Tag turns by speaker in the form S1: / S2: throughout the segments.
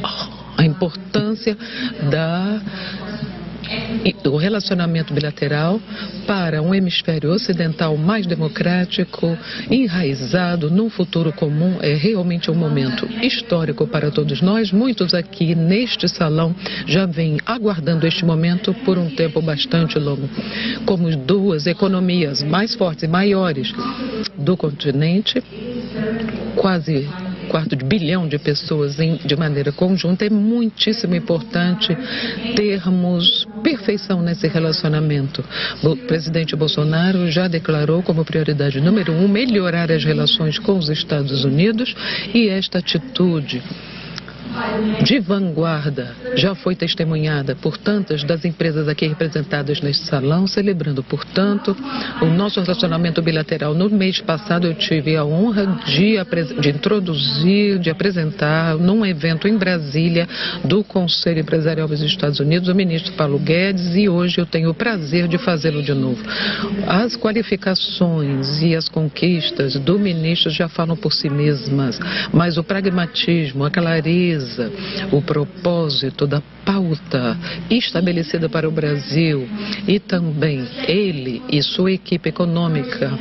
S1: a importância do relacionamento bilateral para um hemisfério ocidental mais democrático, enraizado num futuro comum. É realmente um momento histórico para todos nós. Muitos aqui neste salão já vêm aguardando este momento por um tempo bastante longo. Como duas economias mais fortes e maiores do continente, quase quarto de bilhão de pessoas de maneira conjunta, é muitíssimo importante termos perfeição nesse relacionamento. O presidente Bolsonaro já declarou como prioridade número 1 melhorar as relações com os Estados Unidos, e esta atitude de vanguarda já foi testemunhada por tantas das empresas aqui representadas neste salão, celebrando, portanto, o nosso relacionamento bilateral. No mês passado eu tive a honra de introduzir, de apresentar num evento em Brasília do Conselho Empresarial dos Estados Unidos o ministro Paulo Guedes, e hoje eu tenho o prazer de fazê-lo de novo. As qualificações e as conquistas do ministro já falam por si mesmas, mas o pragmatismo, a clareza, o propósito da pauta estabelecida para o Brasil, e também ele e sua equipe econômica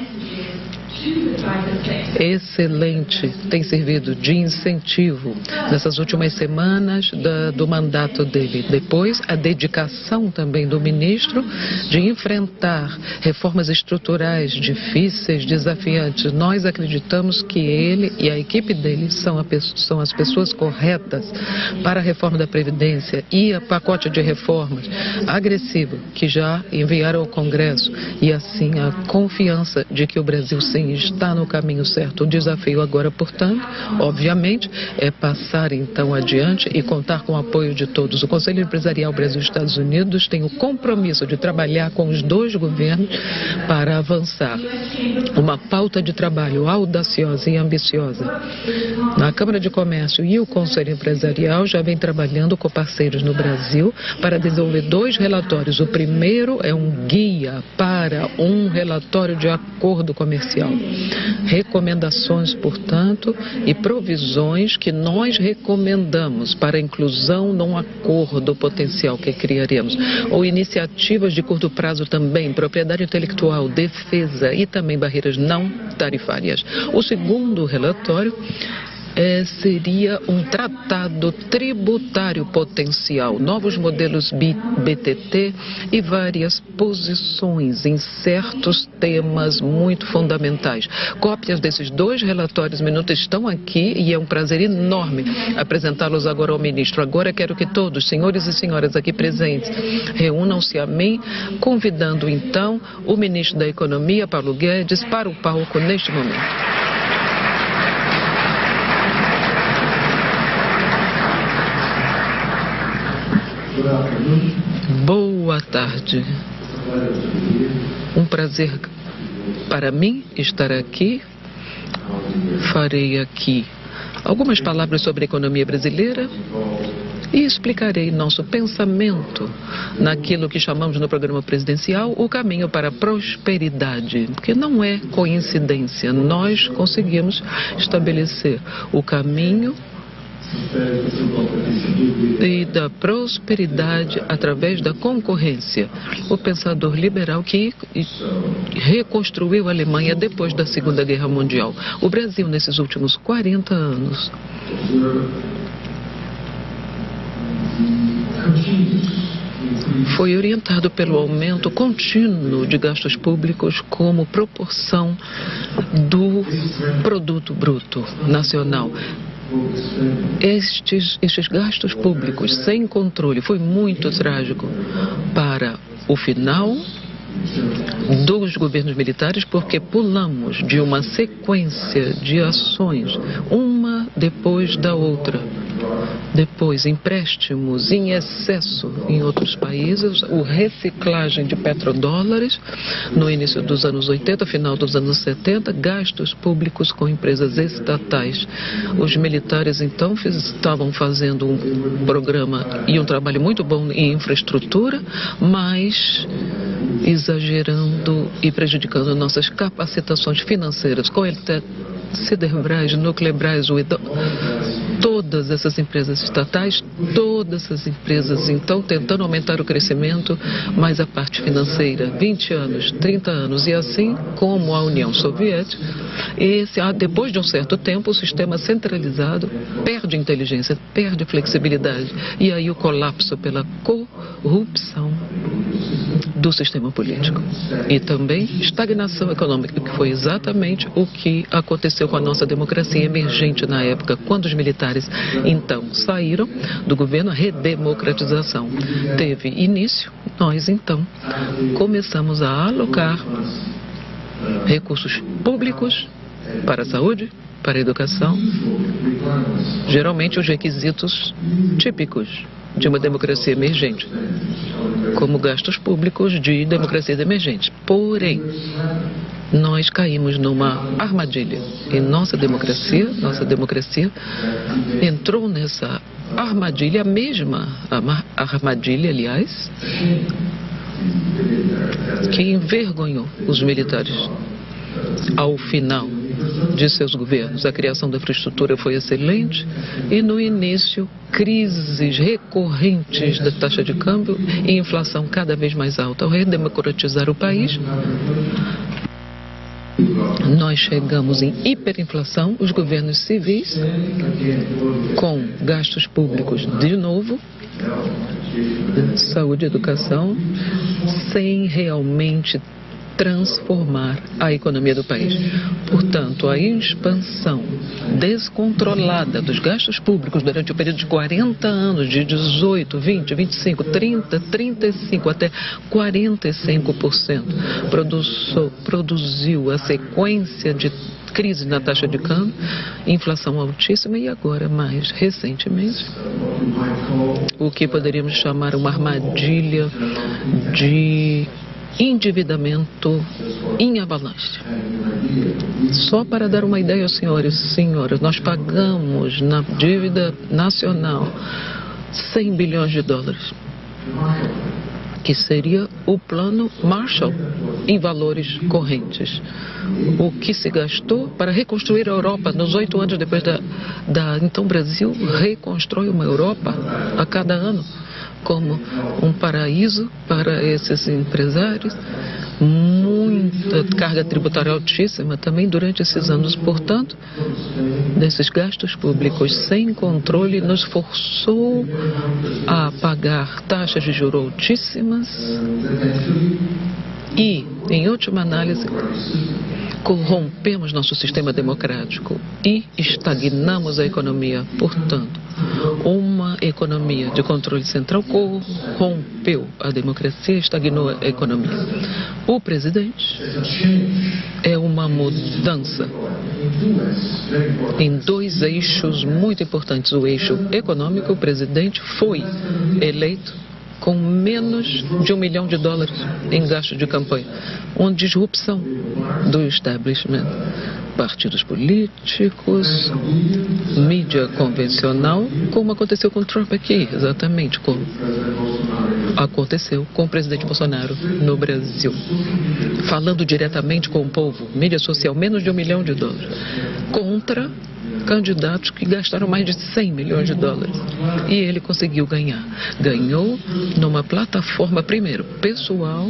S1: excelente tem servido de incentivo nessas últimas semanas do mandato dele. Depois, a dedicação também do ministro de enfrentar reformas estruturais difíceis, desafiantes. Nós acreditamos que ele e a equipe dele são as pessoas corretas para a reforma da Previdência e o pacote de reformas agressivo que já enviaram ao Congresso, e assim a confiança de que o Brasil sim está no caminho certo. O desafio agora, portanto, obviamente, é passar então adiante e contar com o apoio de todos. O Conselho Empresarial Brasil-Estados Unidos tem o compromisso de trabalhar com os dois governos para avançar uma pauta de trabalho audaciosa e ambiciosa. Na Câmara de Comércio e o Conselho Empresarial já vem trabalhando com parceiros no Brasil para desenvolver 2 relatórios. O primeiro é um guia para um relatório de acordo comercial. Recomendações, portanto, e provisões que nós recomendamos para a inclusão num acordo potencial que criaremos. Ou iniciativas de curto prazo também, propriedade intelectual, defesa e também barreiras não tarifárias. O segundo relatório seria um tratado tributário potencial, novos modelos BTT e várias posições em certos temas muito fundamentais. Cópias desses 2 relatórios minutos estão aqui, e é um prazer enorme apresentá-los agora ao ministro. Agora quero que todos, senhores e senhoras aqui presentes, reúnam-se a mim, convidando então o ministro da Economia, Paulo Guedes, para o palco neste momento. Boa tarde. Um prazer para mim estar aqui. Farei aqui algumas palavras sobre a economia brasileira e explicarei nosso pensamento naquilo que chamamos no programa presidencial o caminho para a prosperidade, que não é coincidência. Nós conseguimos estabelecer o caminho e da prosperidade através da concorrência. O pensador liberal que reconstruiu a Alemanha depois da Segunda Guerra Mundial. O Brasil, nesses últimos 40 anos, foi orientado pelo aumento contínuo de gastos públicos como proporção do produto bruto nacional. Estes gastos públicos sem controle foi muito trágico para o final dos governos militares, porque pulamos de uma sequência de ações, uma depois da outra. Depois, empréstimos em excesso em outros países, a reciclagem de petrodólares no início dos anos 80, final dos anos 70, gastos públicos com empresas estatais. Os militares, então, estavam fazendo um programa e um trabalho muito bom em infraestrutura, mas exagerando e prejudicando nossas capacitações financeiras. Com Siderbras, Nuclebras, todas essas empresas estatais, todas essas empresas, então, tentando aumentar o crescimento, mas a parte financeira, 20 anos, 30 anos, e assim como a União Soviética, depois de um certo tempo, o sistema centralizado perde inteligência, perde flexibilidade, e aí o colapso pela corrupção do sistema político. E também estagnação econômica, que foi exatamente o que aconteceu com a nossa democracia emergente na época, quando os militares, então, saíram do governo. A redemocratização teve início, nós, então, começamos a alocar recursos públicos para a saúde, para a educação, geralmente os requisitos típicos de uma democracia emergente, como gastos públicos de democracias emergentes. Porém, nós caímos numa armadilha. E nossa democracia entrou nessa armadilha, a mesma armadilha, aliás, que envergonhou os militares ao final de seus governos. A criação da infraestrutura foi excelente e, no início, crises recorrentes da taxa de câmbio e inflação cada vez mais alta. Ao redemocratizar o país, nós chegamos em hiperinflação, os governos civis, com gastos públicos de novo, saúde e educação, sem realmente transformar a economia do país. Portanto, a expansão descontrolada dos gastos públicos durante o período de 40 anos, de 18, 20, 25, 30, 35 até 45%, produziu a sequência de crise na taxa de câmbio, inflação altíssima e agora, mais recentemente, o que poderíamos chamar uma armadilha de endividamento em avalanche. Só para dar uma ideia, senhores e senhoras, nós pagamos na dívida nacional 100 bilhões de dólares, que seria o plano Marshall em valores correntes. O que se gastou para reconstruir a Europa nos 8 anos depois Então, o Brasil reconstrói uma Europa a cada ano como um paraíso para esses empresários, muita carga tributária altíssima também durante esses anos. Portanto, desses gastos públicos sem controle, nos forçou a pagar taxas de juros altíssimas e, em última análise, corrompemos nosso sistema democrático e estagnamos a economia. Portanto, uma economia de controle central corrompeu a democracia e estagnou a economia. O presidente é uma mudança em 2 eixos muito importantes. O eixo econômico, o presidente foi eleito com menos de $1 milhão em gastos de campanha. Uma disrupção do establishment. Partidos políticos, mídia convencional, como aconteceu com Trump aqui, exatamente como aconteceu com o presidente Bolsonaro no Brasil. Falando diretamente com o povo, mídia social, menos de $1 milhão, contra candidatos que gastaram mais de $100 milhões. E ele conseguiu ganhar. Ganhou numa plataforma, primeiro, pessoal,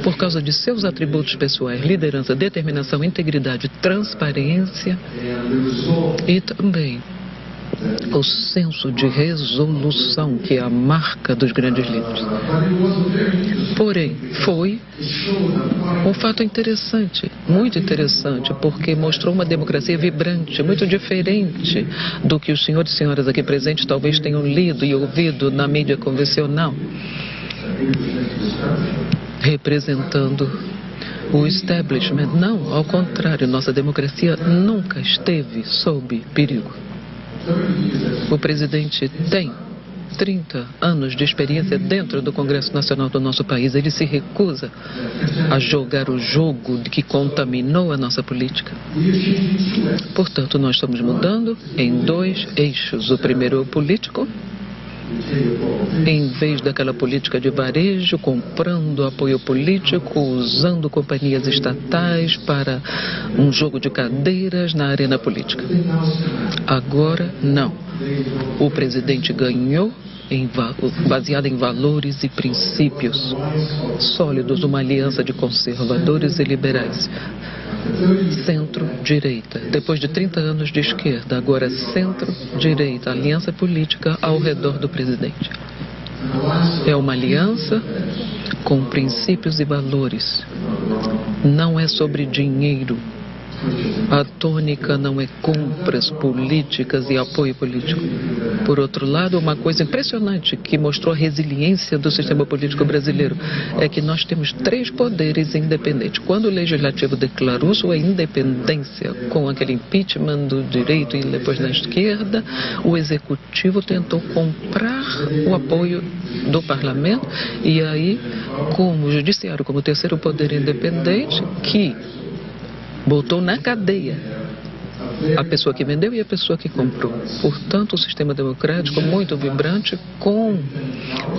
S1: por causa de seus atributos pessoais, liderança, determinação, integridade, transparência e também o senso de resolução, que é a marca dos grandes líderes. Porém, foi um fato interessante, muito interessante, porque mostrou uma democracia vibrante, muito diferente do que os senhores e senhoras aqui presentes talvez tenham lido e ouvido na mídia convencional, representando o establishment. Não, ao contrário, nossa democracia nunca esteve sob perigo. O presidente tem 30 anos de experiência dentro do Congresso Nacional do nosso país. Ele se recusa a jogar o jogo que contaminou a nossa política. Portanto, nós estamos mudando em 2 eixos. O primeiro é o político. Em vez daquela política de varejo, comprando apoio político, usando companhias estatais para um jogo de cadeiras na arena política. Agora, não. O presidente ganhou baseado em valores e princípios sólidos, uma aliança de conservadores e liberais. Centro-direita. Depois de 30 anos de esquerda, agora centro-direita, aliança política ao redor do presidente. É uma aliança com princípios e valores. Não é sobre dinheiro. A tônica não é compras políticas e apoio político. Por outro lado, uma coisa impressionante que mostrou a resiliência do sistema político brasileiro é que nós temos 3 poderes independentes. Quando o Legislativo declarou sua independência com aquele impeachment do direito e depois da esquerda, o Executivo tentou comprar o apoio do Parlamento e aí, como o Judiciário, como o terceiro poder independente, que botou na cadeia a pessoa que vendeu e a pessoa que comprou. Portanto, um sistema democrático muito vibrante, com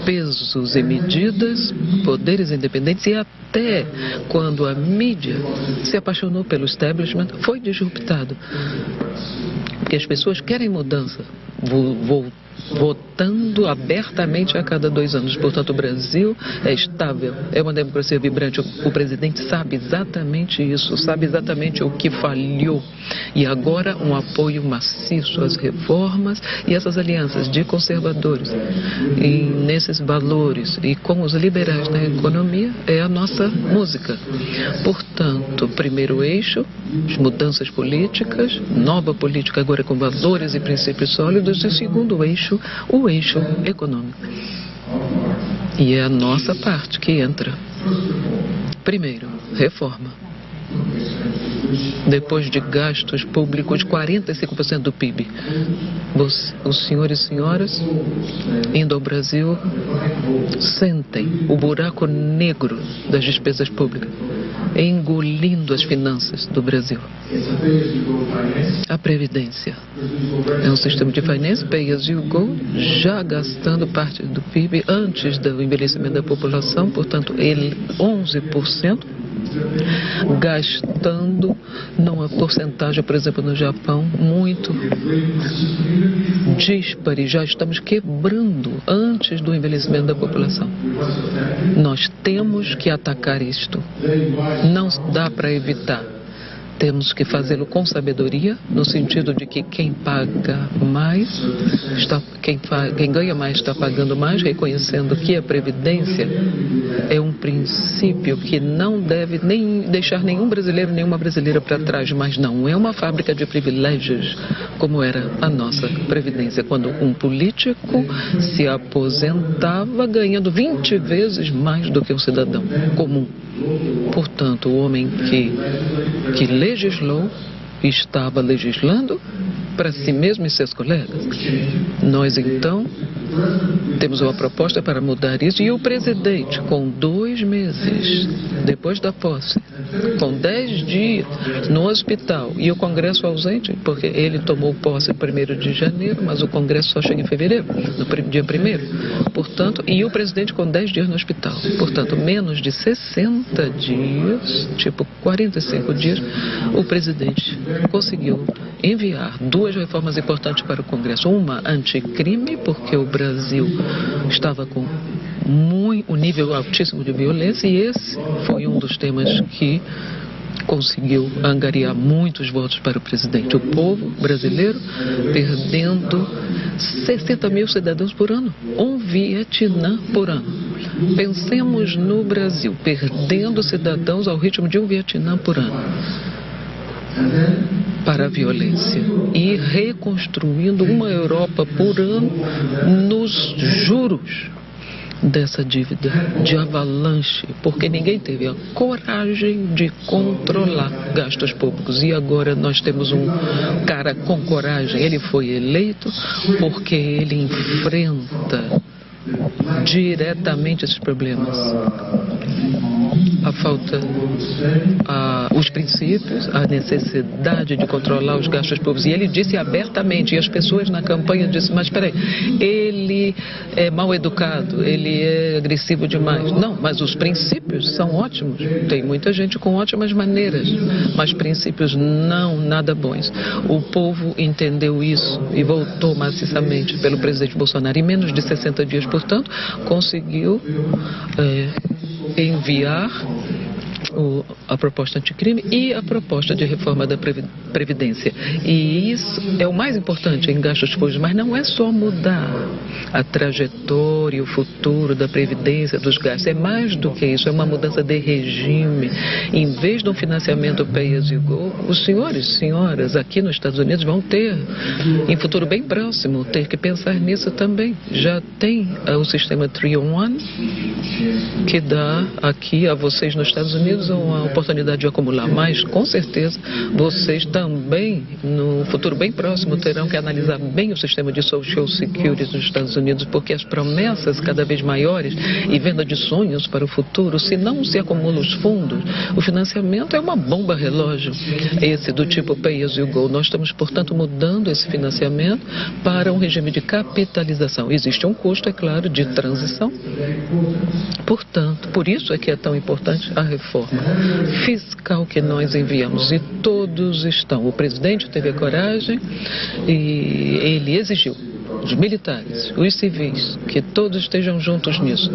S1: pesos e medidas, poderes independentes, e até quando a mídia se apaixonou pelo establishment, foi disruptado. Porque as pessoas querem mudança, votando abertamente a cada 2 anos. Portanto, o Brasil é estável, é uma democracia vibrante. O presidente sabe exatamente isso, sabe exatamente o que falhou. E agora um apoio maciço às reformas e essas alianças de conservadores e nesses valores e com os liberais na economia é a nossa música. Portanto, primeiro eixo, mudanças políticas, nova política agora com valores e princípios sólidos, e segundo eixo, o eixo econômico. E é a nossa parte que entra. Primeiro, reforma. Depois de gastos públicos, 45% do PIB. Os senhores e senhoras, indo ao Brasil, sentem o buraco negro das despesas públicas, engolindo as finanças do Brasil. A Previdência é um sistema de finance, pay as you go, já gastando parte do PIB antes do envelhecimento da população, portanto, ele 11%, gastando numa porcentagem, por exemplo, no Japão, muito díspare. Já estamos quebrando antes do envelhecimento da população. Nós temos que atacar isto. Não dá para evitar. Temos que fazê-lo com sabedoria, no sentido de que quem paga mais, quem ganha mais está pagando mais, reconhecendo que a Previdência é um princípio que não deve nem deixar nenhum brasileiro, nenhuma brasileira para trás, mas não é uma fábrica de privilégios como era a nossa Previdência, quando um político se aposentava ganhando 20 vezes mais do que um cidadão comum. Portanto, o homem que legislou estava legislando para si mesmo e seus colegas. Nós, então, temos uma proposta para mudar isso, e o presidente, com 2 meses depois da posse, com 10 dias no hospital, e o Congresso ausente, porque ele tomou posse 1º de janeiro, mas o Congresso só chega em fevereiro, no dia 1º. Portanto, e o presidente com 10 dias no hospital. Portanto, menos de 60 dias, tipo 45 dias, o presidente conseguiu enviar 2 reformas importantes para o Congresso. Uma anticrime, porque o Brasil estava com um nível altíssimo de violência, e esse foi um dos temas que conseguiu angariar muitos votos para o presidente. O povo brasileiro perdendo 60 mil cidadãos por ano, um Vietnã por ano. Pensemos no Brasil, perdendo cidadãos ao ritmo de um Vietnã por ano para a violência, e reconstruindo uma Europa por ano nos juros dessa dívida de avalanche, porque ninguém teve a coragem de controlar gastos públicos. E agora nós temos um cara com coragem. Ele foi eleito porque ele enfrenta diretamente esses problemas. a falta, os princípios, a necessidade de controlar os gastos públicos. E ele disse abertamente, e as pessoas na campanha disseram, mas peraí, ele é mal educado, ele é agressivo demais. Não, mas os princípios são ótimos. Tem muita gente com ótimas maneiras, mas princípios não nada bons. O povo entendeu isso e votou maciçamente pelo presidente Bolsonaro. Em menos de 60 dias, portanto, conseguiu enviar a proposta anticrime e a proposta de reforma da Previdência. E isso é o mais importante em gastos públicos, mas não é só mudar a trajetória e o futuro da Previdência, dos gastos. É mais do que isso, é uma mudança de regime. Em vez de um financiamento pay as you go, os senhores e senhoras aqui nos Estados Unidos vão ter, em futuro bem próximo, ter que pensar nisso também. Já tem o sistema 3-in-1, que dá aqui a vocês nos Estados Unidos uma oportunidade de acumular, mas com certeza vocês também no futuro bem próximo terão que analisar bem o sistema de Social Security dos Estados Unidos, porque as promessas cada vez maiores e venda de sonhos para o futuro, se não se acumulam os fundos, o financiamento é uma bomba relógio, esse do tipo pay as you go. Nós estamos, portanto, mudando esse financiamento para um regime de capitalização. Existe um custo, é claro, de transição. Portanto, por isso é que é tão importante a reforma fiscal que nós enviamos, e todos estão. O presidente teve a coragem e ele exigiu os militares, os civis, que todos estejam juntos nisso.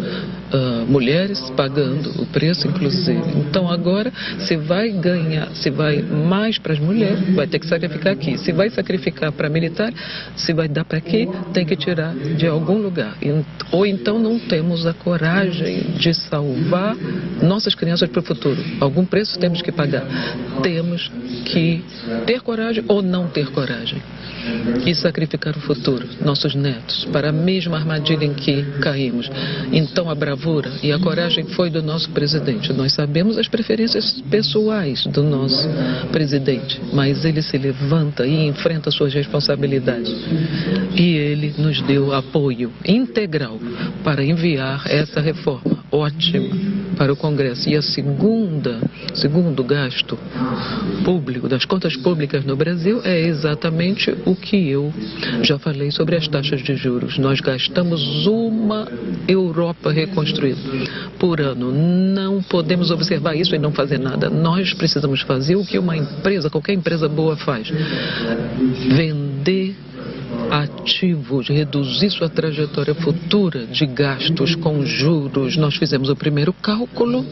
S1: Mulheres pagando o preço, inclusive. Então agora, se vai ganhar, se vai mais para as mulheres, vai ter que sacrificar aqui. Se vai sacrificar para militar, se vai dar para aqui, tem que tirar de algum lugar. Ou então não temos a coragem de salvar nossas crianças para o futuro. Algum preço temos que pagar. Temos que ter coragem ou não ter coragem. E sacrificar o futuro, nossos netos, para a mesma armadilha em que caímos. Então a bravura e a coragem foi do nosso presidente. Nós sabemos as preferências pessoais do nosso presidente, mas ele se levanta e enfrenta suas responsabilidades. E ele nos deu apoio integral para enviar essa reforma ótima para o Congresso. E a segundo gasto público, das contas públicas no Brasil, é exatamente o que eu já falei sobre as taxas de juros. Nós gastamos uma Europa reconstruída por ano. Não podemos observar isso e não fazer nada. Nós precisamos fazer o que uma empresa, qualquer empresa boa faz: vender ativos, reduzir sua trajetória futura de gastos com juros. Nós fizemos o primeiro cálculo.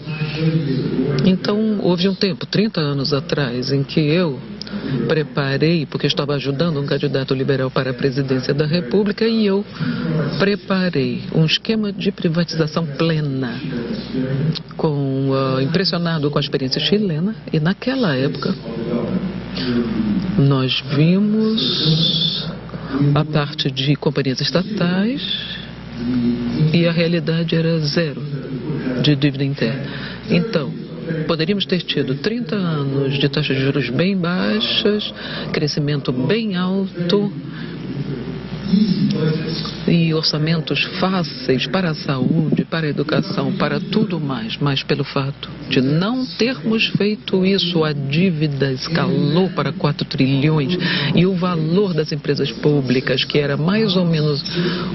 S1: Então, houve um tempo, 30 anos atrás, em que eu preparei, porque estava ajudando um candidato liberal para a presidência da República, e eu preparei um esquema de privatização plena, impressionado com a experiência chilena, e naquela época nós vimos a parte de companhias estatais e a realidade era zero de dívida interna. Então, poderíamos ter tido 30 anos de taxas de juros bem baixas, crescimento bem alto e orçamentos fáceis para a saúde, para a educação, para tudo mais. Mas pelo fato de não termos feito isso, a dívida escalou para 4 trilhões e o valor das empresas públicas, que era mais ou menos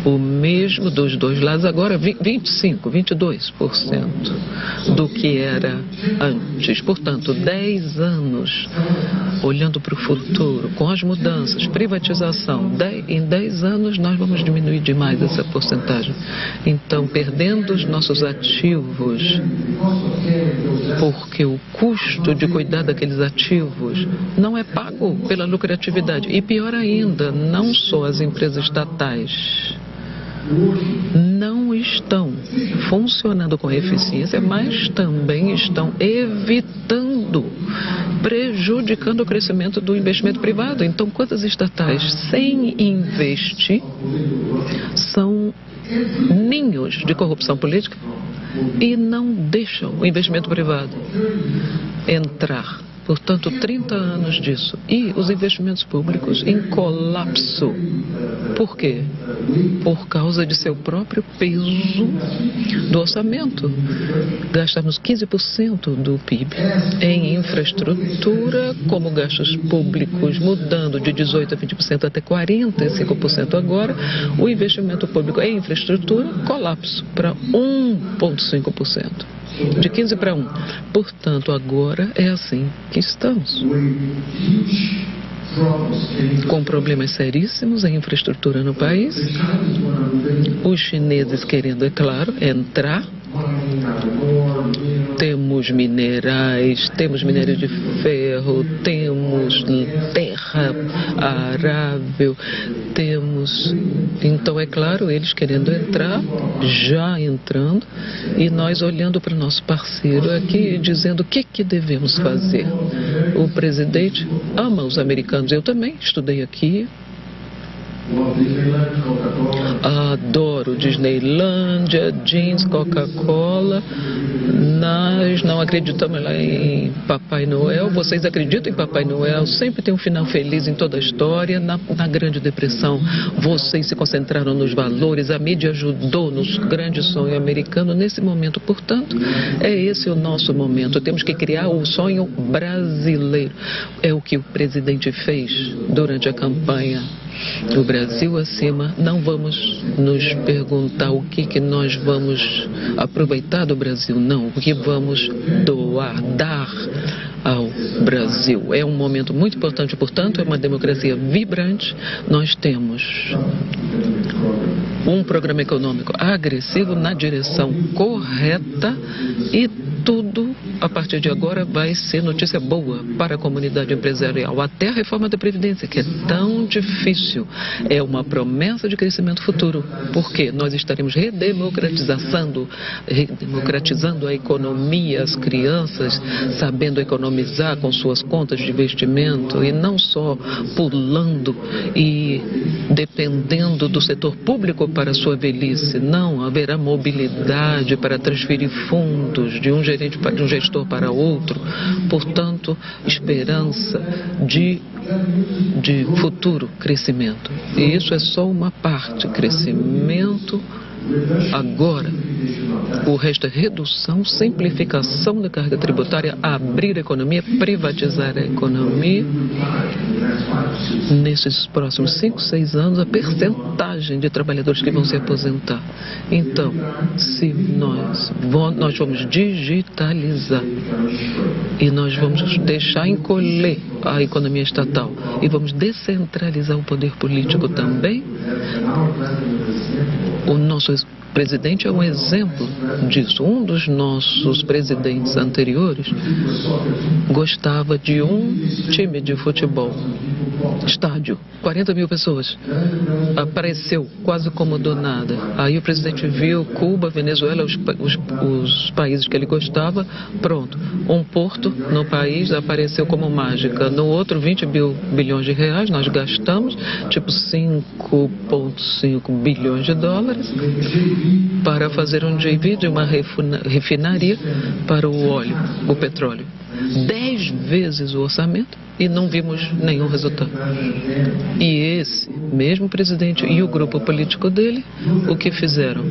S1: o mesmo dos dois lados, agora 22% do que era antes. Portanto, 10 anos olhando para o futuro, com as mudanças, privatização, em 10 anos nós vamos diminuir demais essa porcentagem. Então, perdendo os nossos ativos, porque o custo de cuidar daqueles ativos não é pago pela lucratividade. E pior ainda, não só as empresas estatais não estão funcionando com eficiência, mas também estão prejudicando o crescimento do investimento privado. Então, quantas estatais sem investir são ninhos de corrupção política e não deixam o investimento privado entrar? Portanto, 30 anos disso. E os investimentos públicos em colapso. Por quê? Por causa de seu próprio peso do orçamento. Gastamos 15% do PIB em infraestrutura, como gastos públicos mudando de 18% a 20% até 45% agora. O investimento público em infraestrutura, colapso para 1,5%. De 15 para 1. Portanto, agora é assim que estamos. Com problemas seríssimos em infraestrutura no país. Os chineses querendo, é claro, entrar. Temos minerais, temos minério de ferro, temos terra arável, temos... Então, é claro, eles querendo entrar, já entrando, e nós olhando para o nosso parceiro aqui e dizendo o que devemos fazer. O presidente ama os americanos, eu também estudei aqui. Adoro Disneylândia, jeans, Coca-Cola. Nós não acreditamos lá em Papai Noel. Vocês acreditam em Papai Noel? Sempre tem um final feliz em toda a história. Na Grande Depressão, vocês se concentraram nos valores. A mídia ajudou no grande sonho americano. Nesse momento, portanto, é esse o nosso momento. Temos que criar o sonho brasileiro. É o que o presidente fez durante a campanha. O Brasil acima, não vamos nos perguntar o que nós vamos aproveitar do Brasil, não, o que vamos doar, dar ao Brasil. É um momento muito importante, portanto, é uma democracia vibrante. Nós temos um programa econômico agressivo na direção correta e tudo, a partir de agora, vai ser notícia boa para a comunidade empresarial. Até a reforma da Previdência, que é tão difícil, é uma promessa de crescimento futuro, porque nós estaremos redemocratizando a economia, as crianças sabendo economizar com suas contas de investimento e não só pulando e dependendo do setor público para a sua velhice. Não, haverá mobilidade para transferir fundos de um gestor para outro, portanto, esperança de futuro crescimento. E isso é só uma parte, crescimento agora. O resto é redução, simplificação da carga tributária, abrir a economia, privatizar a economia. Nesses próximos 5, 6 anos, a percentagem de trabalhadores que vão se aposentar. Então, se nós vamos digitalizar e nós vamos deixar encolher a economia estatal e vamos descentralizar o poder político também, o nosso presidente é um exemplo disso. Um dos nossos presidentes anteriores gostava de um time de futebol, estádio, 40 mil pessoas. Apareceu quase como do nada. Aí o presidente viu Cuba, Venezuela, os países que ele gostava, pronto. Um porto no país apareceu como mágica. No outro, 20 bilhões de reais, nós gastamos, tipo 5,5 bilhões de dólares, para fazer um JV de uma refinaria para o óleo, o petróleo. 10 vezes o orçamento e não vimos nenhum resultado. E esse mesmo presidente e o grupo político dele, o que fizeram?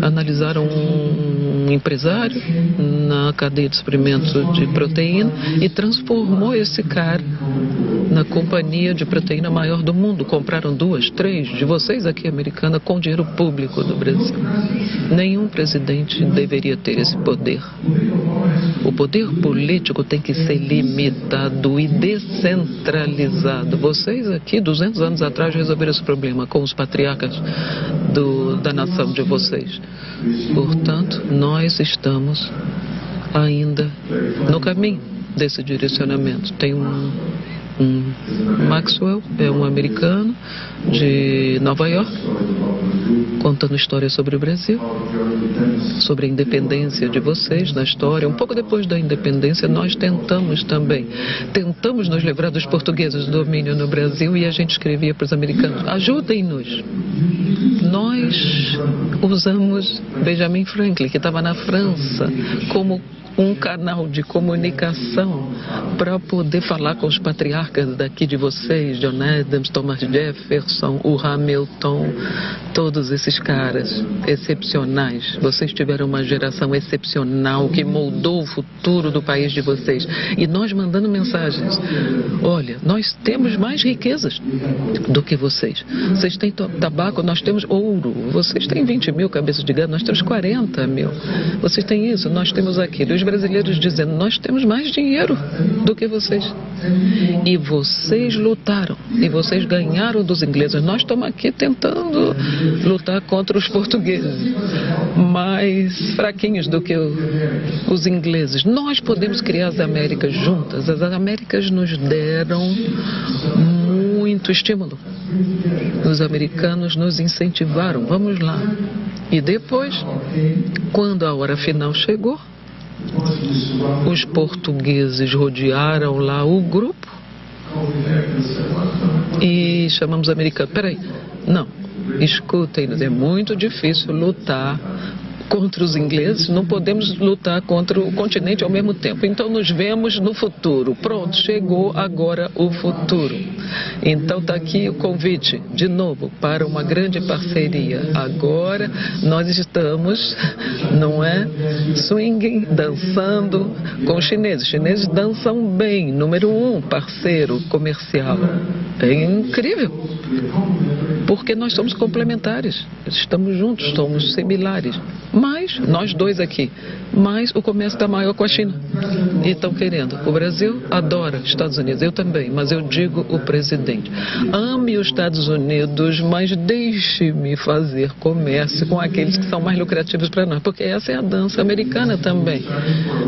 S1: Analisaram um empresário na cadeia de suprimento de proteína e transformou esse cara na companhia de proteína maior do mundo. Compraram 2, 3 de vocês aqui, americana, com dinheiro público do Brasil. Nenhum presidente deveria ter esse poder. O poder político tem que ser limitado e descentralizado. Vocês aqui, 200 anos atrás, resolveram esse problema com os patriarcas da nação de vocês. Portanto, nós estamos ainda no caminho desse direcionamento. Tem Maxwell, é um americano de Nova York, contando histórias sobre o Brasil, sobre a independência de vocês na história. Um pouco depois da independência, nós tentamos nos livrar dos portugueses do domínio no Brasil, e a gente escrevia para os americanos: ajudem-nos. Nós usamos Benjamin Franklin, que estava na França, como um canal de comunicação para poder falar com os patriarcas daqui de vocês, John Adams, Thomas Jefferson, o Hamilton, todos esses caras excepcionais. Vocês tiveram uma geração excepcional que moldou o futuro do país de vocês. E nós mandando mensagens. Olha, nós temos mais riquezas do que vocês. Vocês têm tabaco, nós temos ouro. Vocês têm 20 mil cabeças de gado, nós temos 40 mil. Vocês têm isso, nós temos aquilo. E os brasileiros dizendo, nós temos mais dinheiro do que vocês. E vocês lutaram. E vocês ganharam dos ingleses. Nós estamos aqui tentando lutar contra os portugueses, mais fraquinhos do que os ingleses. Nós podemos criar as Américas juntas. As Américas nos deram muito estímulo. Os americanos nos incentivaram. Vamos lá. E depois, quando a hora final chegou, os portugueses rodearam lá o grupo e chamamos americanos. Peraí, não, escutem, é muito difícil lutar contra os ingleses, não podemos lutar contra o continente ao mesmo tempo. Então nos vemos no futuro. Pronto, chegou agora o futuro. Então está aqui o convite, de novo, para uma grande parceria. Agora nós estamos, não é, swinging, dançando com os chineses. Os chineses dançam bem, número 1, parceiro comercial. É incrível, porque nós somos complementares, estamos juntos, somos similares. Mas, nós dois aqui, mas o comércio está maior com a China. E estão querendo. O Brasil adora os Estados Unidos, eu também, mas eu digo o presidente. Ame os Estados Unidos, mas deixe-me fazer comércio com aqueles que são mais lucrativos para nós. Porque essa é a dança americana também.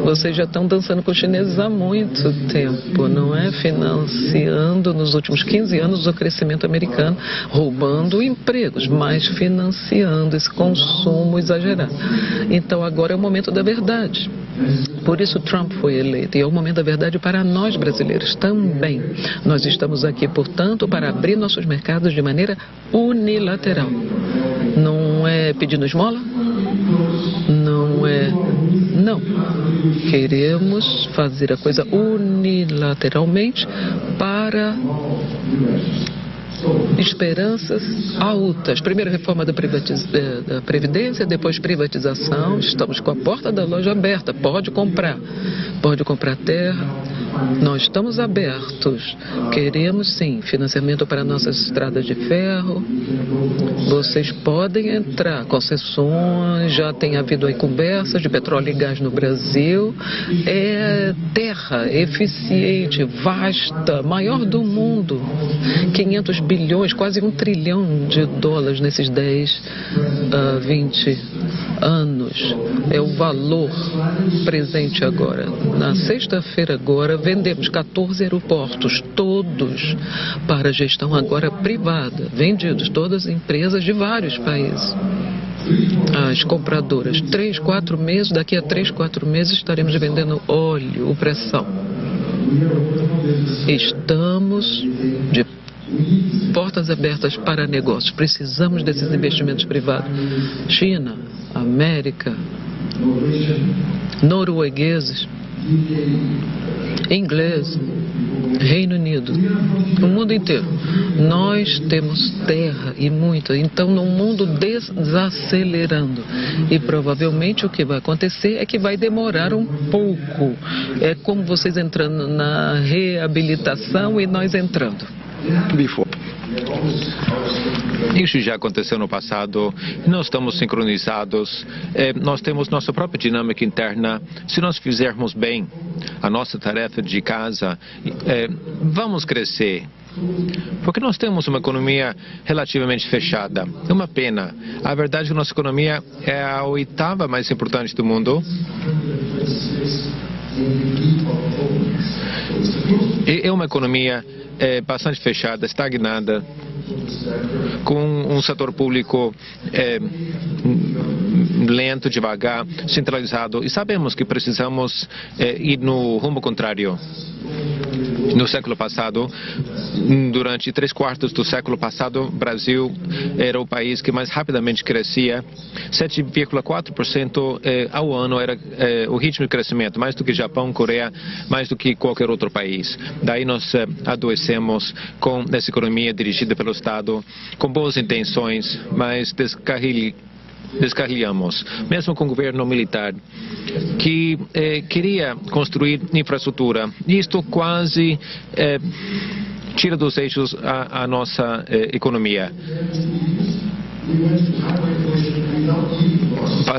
S1: Vocês já estão dançando com os chineses há muito tempo, não é? Financiando nos últimos 15 anos o crescimento americano, roubando empregos, mas financiando esse consumo exagerado. Então agora é o momento da verdade. Por isso Trump foi eleito. E é o momento da verdade para nós brasileiros também. Nós estamos aqui, portanto, para abrir nossos mercados de maneira unilateral. Não é pedindo esmola? Não é... Não. Queremos fazer a coisa unilateralmente para esperanças altas. Primeiro reforma da Previdência, depois privatização. Estamos com a porta da loja aberta. Pode comprar terra. Nós estamos abertos. Queremos sim financiamento para nossas estradas de ferro. Vocês podem entrar. Concessões, já tem havido aí conversas de petróleo e gás no Brasil. É terra eficiente, vasta, maior do mundo. 500 bilhões, quase $1 trilhão nesses 10 a 20 anos. É o valor presente agora. Na sexta-feira agora, vendemos 14 aeroportos, todos para gestão agora privada, vendidos, todas as empresas de vários países. As compradoras, 3, 4 meses, daqui a 3, 4 meses estaremos vendendo óleo, pressão. Estamos de portas abertas para negócios. Precisamos desses investimentos privados. China, América, noruegueses, ingleses, Reino Unido, o mundo inteiro. Nós temos terra e muita. Então, no mundo desacelerando. E provavelmente o que vai acontecer é que vai demorar um pouco. É como vocês entrando na reabilitação e nós entrando.
S2: Isso já aconteceu no passado, nós estamos sincronizados, nós temos nossa própria dinâmica interna. Se nós fizermos bem a nossa tarefa de casa, vamos crescer. Porque nós temos uma economia relativamente fechada. É uma pena. A verdade é que nossa economia é a 8ª mais importante do mundo. É uma economia bastante fechada, estagnada, com um setor público lento, devagar, centralizado. E sabemos que precisamos ir no rumo contrário. No século passado, durante 3/4 do século passado, o Brasil era o país que mais rapidamente crescia. 7,4% ao ano era o ritmo de crescimento, mais do que Japão, Coreia, mais do que qualquer outro país. Daí nós adoecemos com essa economia dirigida pelo Estado, com boas intenções, mas descarrilhamos, mesmo com o governo militar, que queria construir infraestrutura. Isto quase tira dos eixos a nossa economia.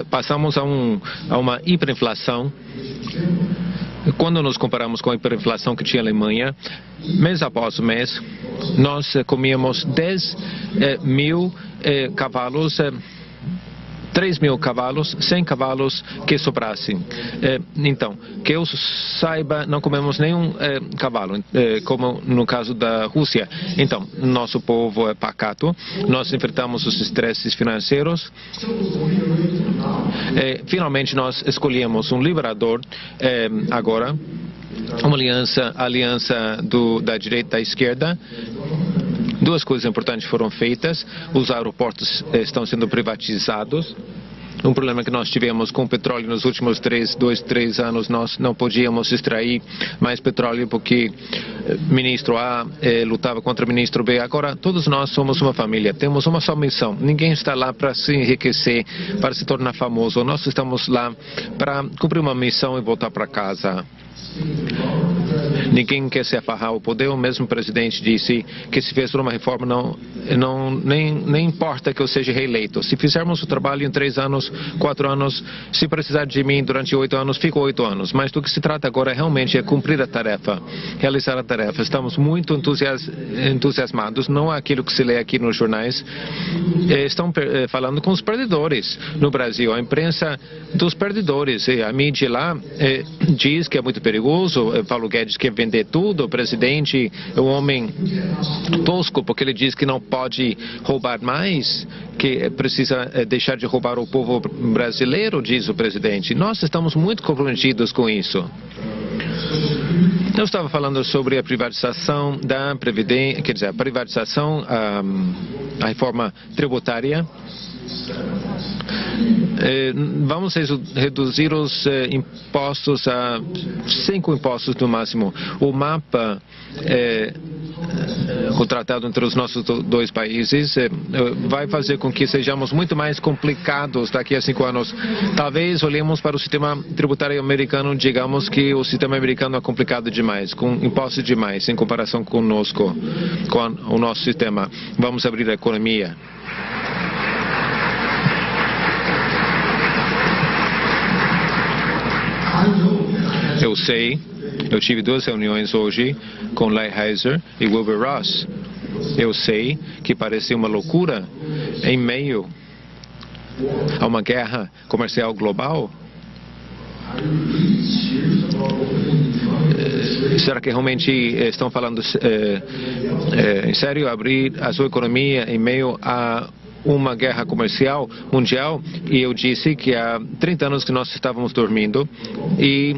S2: Passamos a uma hiperinflação. Quando nos comparamos com a hiperinflação que tinha a Alemanha, mês após mês, nós comíamos 10 mil cavalos, 3 mil cavalos, 100 cavalos que sobrassem. Então, que eu saiba, não comemos nenhum cavalo, como no caso da Rússia. Então, nosso povo é pacato, nós enfrentamos os estresses financeiros. Finalmente, nós escolhemos um liberador agora, uma aliança da direita e da esquerda. Duas coisas importantes foram feitas. Os aeroportos estão sendo privatizados. Um problema que nós tivemos com o petróleo nos últimos 2, 3 anos, nós não podíamos extrair mais petróleo porque ministro A lutava contra o ministro B. Agora, todos nós somos uma família, temos uma só missão. Ninguém está lá para se enriquecer, para se tornar famoso. Nós estamos lá para cumprir uma missão e voltar para casa. Ninguém quer se afarrar ao poder. O mesmo presidente disse que se fez uma reforma, nem importa que eu seja reeleito. Se fizermos o trabalho em 3 anos, 4 anos, se precisar de mim durante 8 anos, fico 8 anos. Mas do que se trata agora realmente é cumprir a tarefa, realizar a tarefa. Estamos muito entusiasmados, não é aquilo que se lê aqui nos jornais. Estão falando com os perdedores no Brasil, a imprensa dos perdedores. A mídia lá diz que é muito perigoso. Paulo Guedes quer vender tudo. O presidente é um homem tosco porque ele diz que não pode roubar mais, que precisa deixar de roubar o povo brasileiro, diz o presidente. Nós estamos muito comprometidos com isso. Eu estava falando sobre a privatização da Previdência, quer dizer, a privatização, a reforma tributária. Vamos reduzir os impostos a 5 impostos no máximo. O mapa o tratado entre os nossos dois países vai fazer com que sejamos muito mais complicados daqui a 5 anos. Talvez olhemos para o sistema tributário americano, digamos que o sistema americano é complicado demais, com impostos demais em comparação conosco, com o nosso sistema. Vamos abrir a economia. Eu sei, eu tive 2 reuniões hoje com Lighthizer e Wilbur Ross. Eu sei que parece uma loucura em meio a uma guerra comercial global. Será que realmente estão falando em sério abrir a sua economia em meio a uma guerra comercial mundial? E eu disse que há 30 anos que nós estávamos dormindo e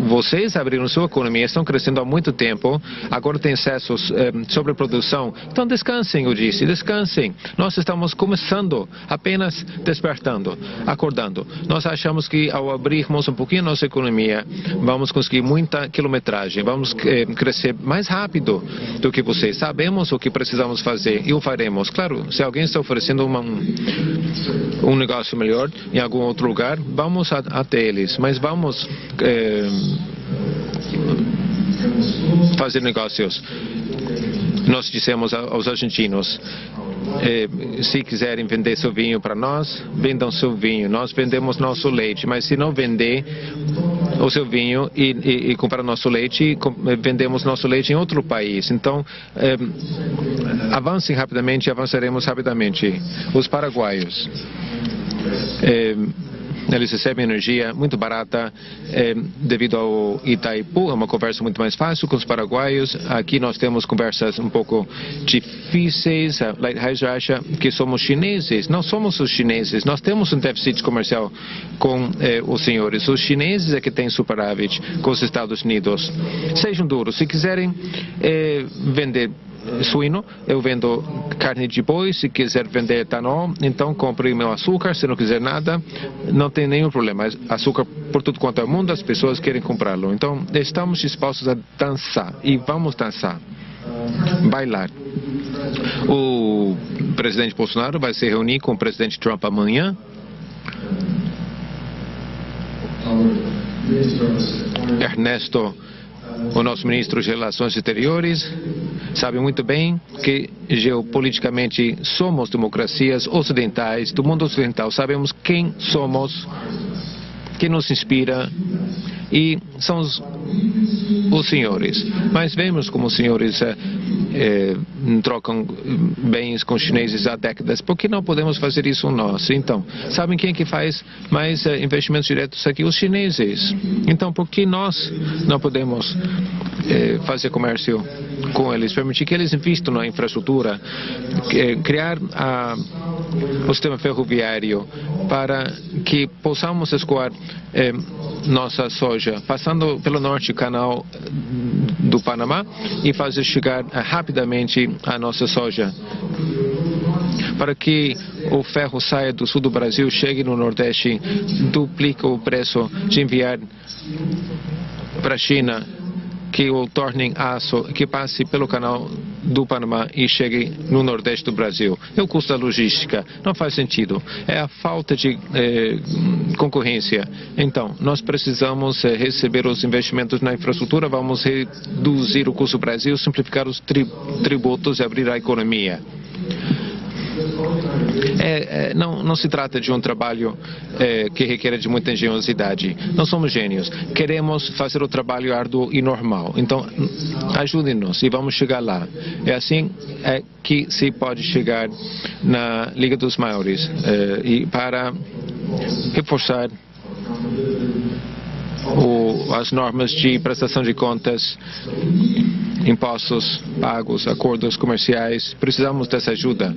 S2: vocês abriram sua economia, estão crescendo há muito tempo, agora tem excessos sobre produção. Então descansem, eu disse, descansem. Nós estamos começando, apenas despertando, acordando. Nós achamos que ao abrirmos um pouquinho a nossa economia, vamos conseguir muita quilometragem, vamos crescer mais rápido do que vocês. Sabemos o que precisamos fazer e o faremos. Claro, se alguém está oferecendo um negócio melhor em algum outro lugar, vamos até eles, mas vamos fazer negócios. Nós dissemos aos argentinos, se quiserem vender seu vinho para nós, vendam seu vinho. Nós vendemos nosso leite, mas se não vender o seu vinho e comprar nosso leite, vendemos nosso leite em outro país. Então, avancem rapidamente, avançaremos rapidamente. Os paraguaios eles recebem energia muito barata devido ao Itaipu. É uma conversa muito mais fácil com os paraguaios. Aqui nós temos conversas um pouco difíceis. A Lighthizer acha que somos chineses. Não somos os chineses. Nós temos um déficit comercial com os senhores. Os chineses é que têm superávit com os Estados Unidos. Sejam duros. Se quiserem vender suíno, eu vendo carne de boi. Se quiser vender etanol, então compre meu açúcar. Se não quiser nada, não tem nenhum problema. Açúcar por tudo quanto é mundo, as pessoas querem comprá-lo. Então estamos dispostos a dançar e vamos dançar, bailar. O presidente Bolsonaro vai se reunir com o presidente Trump amanhã. Ernesto, o nosso ministro de Relações Exteriores, sabe muito bem que geopoliticamente somos democracias ocidentais, do mundo ocidental. Sabemos quem somos, quem nos inspira, e são os senhores. Mas vemos como os senhores trocam bens com os chineses há décadas. Por que não podemos fazer isso nós? Então, sabem quem que faz mais investimentos diretos aqui? Os chineses. Então, por que nós não podemos fazer comércio com eles? Permitir que eles investam na infraestrutura, criar o sistema ferroviário para que possamos escoar nossa soja, passando pelo norte canal do Panamá, e fazer chegar rapidamente a nossa soja, para que o ferro saia do sul do Brasil, chegue no Nordeste, duplica o preço de enviar para a China, que o tornem aço, que passe pelo canal do Panamá e chegue no Nordeste do Brasil. É o custo da logística. Não faz sentido. É a falta de concorrência. Então, nós precisamos receber os investimentos na infraestrutura, vamos reduzir o custo do Brasil, simplificar os tributos e abrir a economia. Não se trata de um trabalho que requer de muita engenhosidade. Não somos gênios. Queremos fazer o trabalho árduo e normal. Então, ajudem-nos e vamos chegar lá. É assim que se pode chegar na Liga dos Maiores. E para reforçar as normas de prestação de contas, impostos pagos, acordos comerciais, precisamos dessa ajuda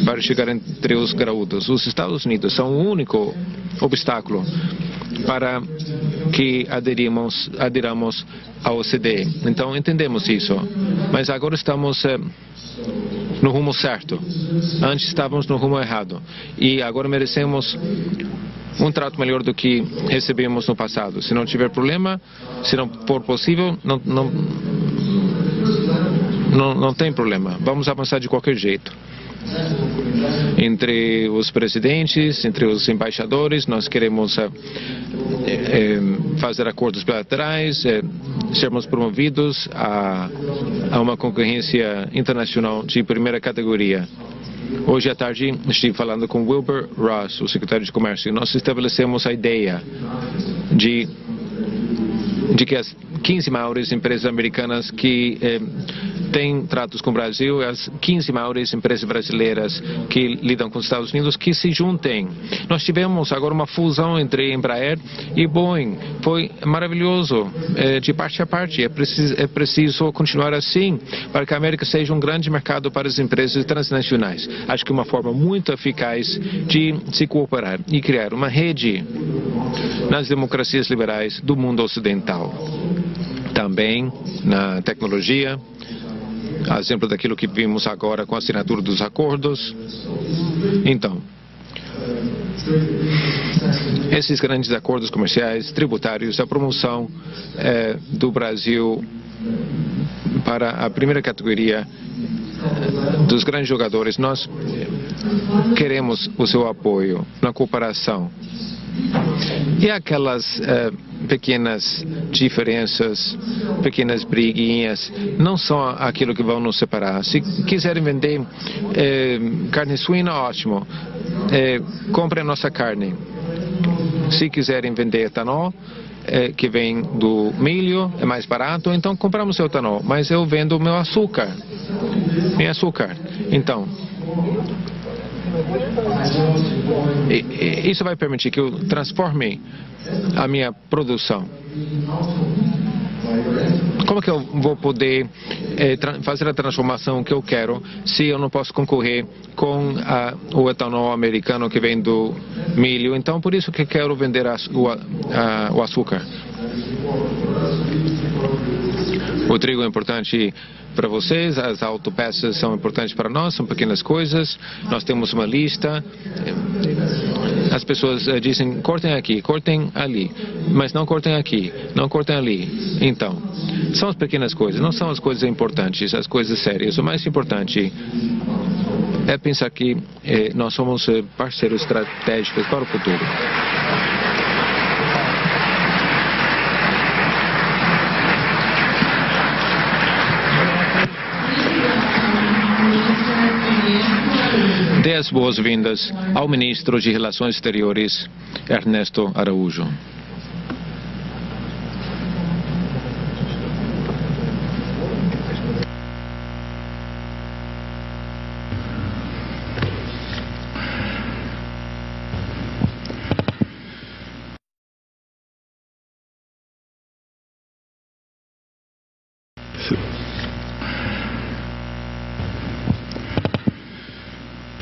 S2: para chegar entre os graúdos. Os Estados Unidos são o único obstáculo para que aderamos ao OCDE. Então entendemos isso, mas agora estamos no rumo certo. Antes estávamos no rumo errado e agora merecemos um trato melhor do que recebemos no passado. Se não tiver problema, se não for possível, não tem problema. Vamos avançar de qualquer jeito. Entre os presidentes, entre os embaixadores, nós queremos fazer acordos bilaterais, sermos promovidos a uma concorrência internacional de primeira categoria. Hoje à tarde estive falando com Wilbur Ross, o secretário de Comércio, e nós estabelecemos a ideia de que as 15 maiores empresas americanas que têm tratos com o Brasil, as 15 maiores empresas brasileiras que lidam com os Estados Unidos, que se juntem. Nós tivemos agora uma fusão entre Embraer e Boeing. Foi maravilhoso, de parte a parte. É preciso continuar assim para que a América seja um grande mercado para as empresas transnacionais. Acho que uma forma muito eficaz de se cooperar e criar uma rede nas democracias liberais do mundo ocidental. Também na tecnologia, a exemplo daquilo que vimos agora com a assinatura dos acordos. Então, esses grandes acordos comerciais, tributários, a promoção do Brasil para a primeira categoria dos grandes jogadores, nós queremos o seu apoio na cooperação. E aquelas pequenas diferenças, pequenas briguinhas, não são aquilo que vão nos separar. Se quiserem vender carne suína, ótimo. Comprem a nossa carne. Se quiserem vender etanol, que vem do milho, é mais barato, então compramos o etanol. Mas eu vendo o meu açúcar. Então, Isso vai permitir que eu transforme a minha produção. Como que eu vou poder fazer a transformação que eu quero se eu não posso concorrer com o etanol americano que vem do milho? Então, por isso que quero vender o açúcar. O trigo é importante para vocês, as autopeças são importantes para nós, são pequenas coisas. Nós temos uma lista. As pessoas dizem, cortem aqui, cortem ali, mas não cortem aqui, não cortem ali. Então, são as pequenas coisas, não são as coisas importantes, as coisas sérias. O mais importante é pensar que nós somos parceiros estratégicos para o futuro. Dê as boas-vindas ao ministro de Relações Exteriores, Ernesto Araújo.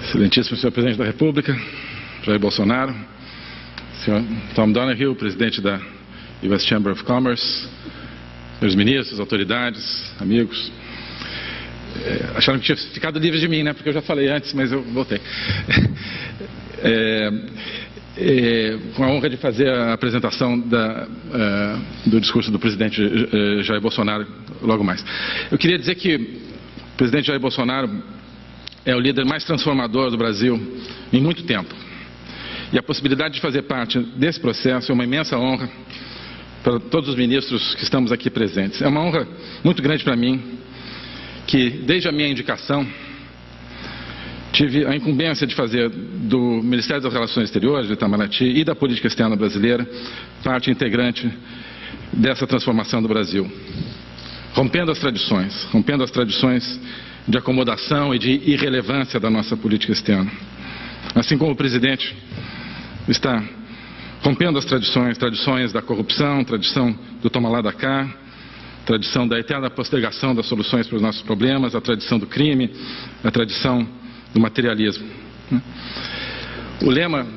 S3: Excelentíssimo senhor Presidente da República, Jair Bolsonaro, senhor Tom Donoghue, Presidente da U.S. Chamber of Commerce, senhores ministros, autoridades, amigos. Acharam que tinha ficado livre de mim, né? Porque eu já falei antes, mas eu voltei. Com a honra de fazer a apresentação do discurso do presidente Jair Bolsonaro logo mais. Eu queria dizer que o presidente Jair Bolsonaro é o líder mais transformador do Brasil em muito tempo. E a possibilidade de fazer parte desse processo é uma imensa honra para todos os ministros que estamos aqui presentes. É uma honra muito grande para mim, que desde a minha indicação tive a incumbência de fazer do Ministério das Relações Exteriores, do Itamaraty e da política externa brasileira parte integrante dessa transformação do Brasil. Rompendo as tradições de acomodação e de irrelevância da nossa política externa. Assim como o presidente está rompendo as tradições da corrupção, tradição do toma lá da cá, tradição da eterna postergação das soluções para os nossos problemas, a tradição do crime, a tradição do materialismo. O lema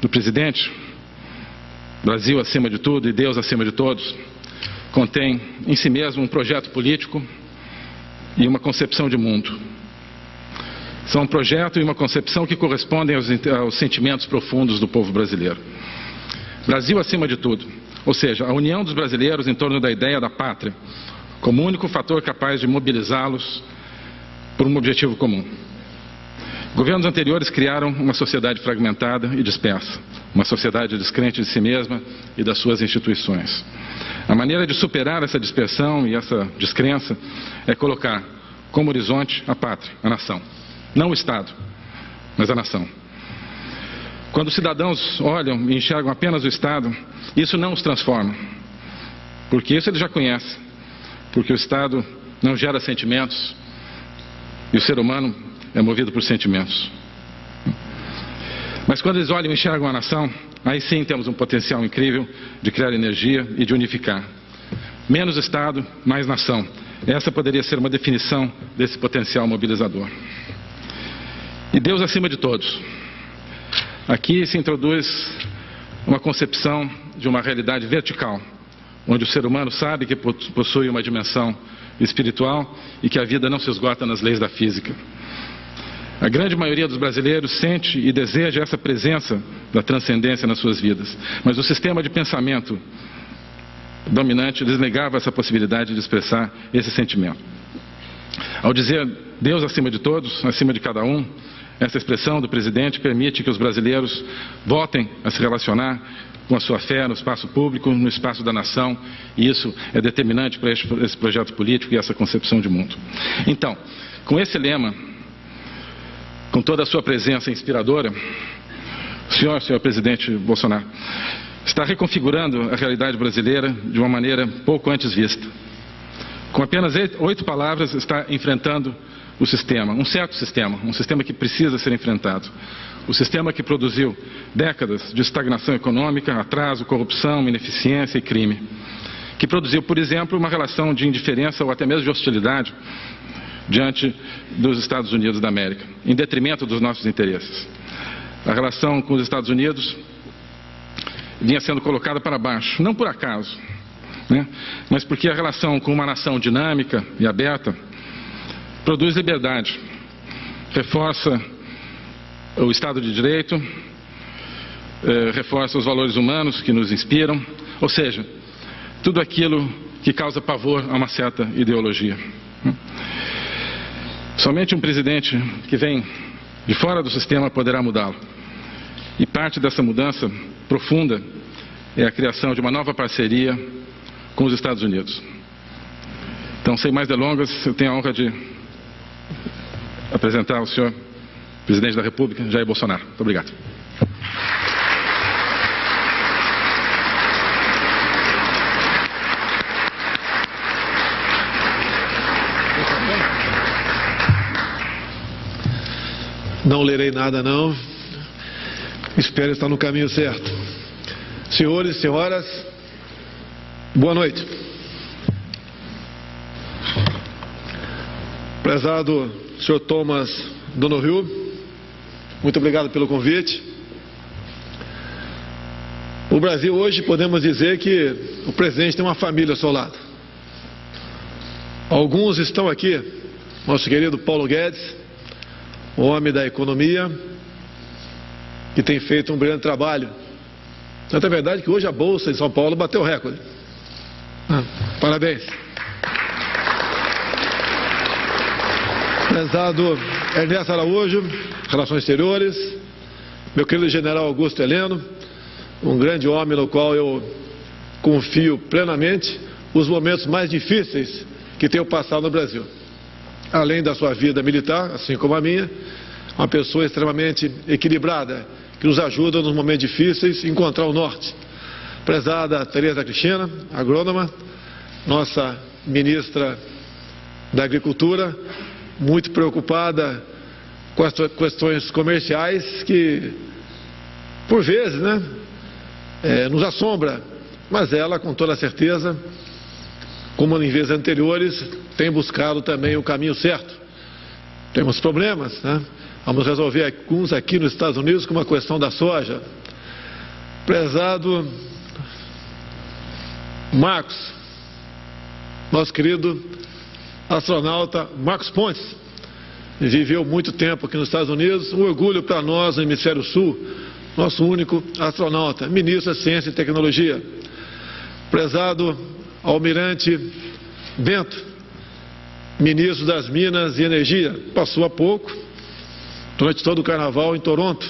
S3: do presidente, Brasil acima de tudo e Deus acima de todos, contém em si mesmo um projeto político e uma concepção de mundo. São um projeto e uma concepção que correspondem aos sentimentos profundos do povo brasileiro. Brasil acima de tudo, ou seja, a união dos brasileiros em torno da ideia da pátria, como único fator capaz de mobilizá-los por um objetivo comum. Governos anteriores criaram uma sociedade fragmentada e dispersa, uma sociedade descrente de si mesma e das suas instituições. A maneira de superar essa dispersão e essa descrença é colocar como horizonte a pátria, a nação. Não o Estado, mas a nação. Quando os cidadãos olham e enxergam apenas o Estado, isso não os transforma. Porque isso eles já conhecem. Porque o Estado não gera sentimentos e o ser humano é movido por sentimentos. Mas quando eles olham e enxergam a nação, aí sim temos um potencial incrível de criar energia e de unificar. Menos Estado, mais nação. Essa poderia ser uma definição desse potencial mobilizador. E Deus acima de todos. Aqui se introduz uma concepção de uma realidade vertical, onde o ser humano sabe que possui uma dimensão espiritual e que a vida não se esgota nas leis da física. A grande maioria dos brasileiros sente e deseja essa presença da transcendência nas suas vidas, mas o sistema de pensamento dominante lhes negava essa possibilidade de expressar esse sentimento. Ao dizer Deus acima de todos, acima de cada um, essa expressão do presidente permite que os brasileiros voltem a se relacionar com a sua fé no espaço público, no espaço da nação, e isso é determinante para esse projeto político e essa concepção de mundo. Então, com esse lema, com toda a sua presença inspiradora, senhor presidente Bolsonaro, está reconfigurando a realidade brasileira de uma maneira pouco antes vista. Com apenas 8 palavras, está enfrentando o sistema, um certo sistema, um sistema que precisa ser enfrentado. O sistema que produziu décadas de estagnação econômica, atraso, corrupção, ineficiência e crime. Que produziu, por exemplo, uma relação de indiferença ou até mesmo de hostilidade diante dos Estados Unidos da América, em detrimento dos nossos interesses. A relação com os Estados Unidos vinha sendo colocada para baixo, não por acaso, né? Mas porque a relação com uma nação dinâmica e aberta produz liberdade, reforça o Estado de Direito, reforça os valores humanos que nos inspiram, ou seja, tudo aquilo que causa pavor a uma certa ideologia. Somente um presidente que vem de fora do sistema poderá mudá-lo. E parte dessa mudança profunda é a criação de uma nova parceria com os Estados Unidos. Então, sem mais delongas, eu tenho a honra de apresentar ao senhor presidente da República, Jair Bolsonaro. Muito obrigado.
S4: Não lerei nada, não. Espero estar no caminho certo. Senhores e senhoras, boa noite. Prezado senhor Thomas Donoghue, muito obrigado pelo convite. O Brasil hoje, podemos dizer que o presidente tem uma família ao seu lado. Alguns estão aqui, nosso querido Paulo Guedes, o homem da economia, que tem feito um brilhante trabalho. Tanto é verdade que hoje a Bolsa de São Paulo bateu recorde. Parabéns. Prezado Ernesto Araújo, Relações Exteriores, meu querido general Augusto Heleno, um grande homem no qual eu confio plenamente os momentos mais difíceis que tenho passado no Brasil. Além da sua vida militar, assim como a minha, uma pessoa extremamente equilibrada, que nos ajuda nos momentos difíceis a encontrar o norte. Prezada Tereza Cristina, agrônoma, nossa ministra da Agricultura, muito preocupada com as questões comerciais que, por vezes, nos assombra, mas ela, com toda certeza, como em vezes anteriores, tem buscado também o caminho certo. Temos problemas, Vamos resolver alguns aqui nos Estados Unidos, como a questão da soja. Prezado Marcos, nosso querido astronauta Marcos Pontes, viveu muito tempo aqui nos Estados Unidos, um orgulho para nós no Hemisfério Sul, nosso único astronauta, ministro da Ciência e Tecnologia. Prezado Almirante Bento, ministro das Minas e Energia, passou há pouco, durante todo o carnaval em Toronto,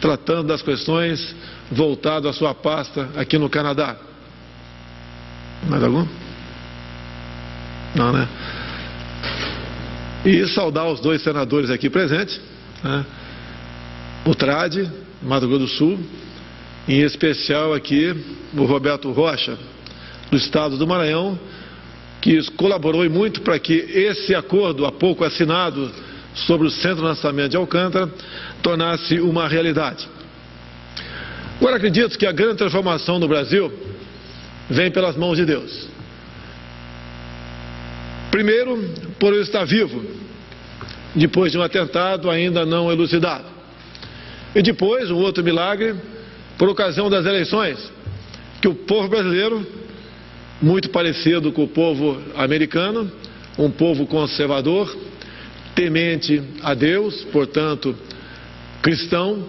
S4: tratando das questões voltado à sua pasta aqui no Canadá. Mais algum? Não, E saudar os dois senadores aqui presentes, o Trade, Mato Grosso do Sul, em especial aqui o Roberto Rocha, do estado do Maranhão, que colaborou muito para que esse acordo, há pouco assinado, sobre o Centro de Lançamento de Alcântara, tornasse uma realidade. Agora, acredito que a grande transformação no Brasil vem pelas mãos de Deus. Primeiro, por eu estar vivo, depois de um atentado ainda não elucidado. E depois, um outro milagre, por ocasião das eleições, que o povo brasileiro, muito parecido com o povo americano, um povo conservador, temente a Deus, portanto, cristão,